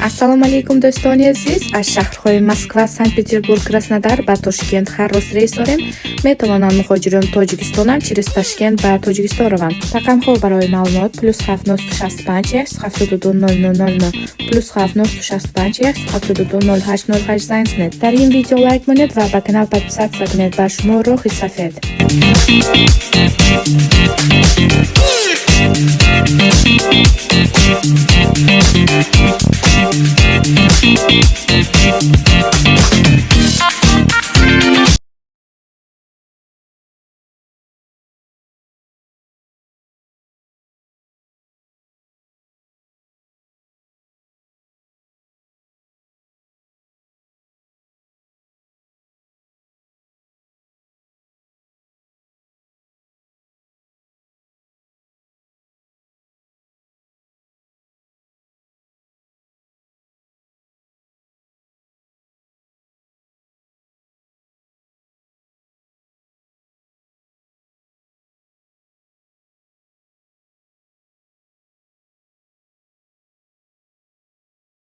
Ассалому алейкум дӯстони азиз. Аз шаҳрҳои Москва, Санкт-Петербург, Краснодар ба Тошкент ҳаррӯз рейс дорем. Метавонанд муҳоҷирони Тоҷикистонам через Ташкент ба Тоҷикистон раванд. Рақамҳо барои маълумот +7 965 72 0000 +7 965 72 0808 занг занед. Дар ин видео лайк монед ва ба канал подписатсия кунед. Ба шумо роҳи сафед.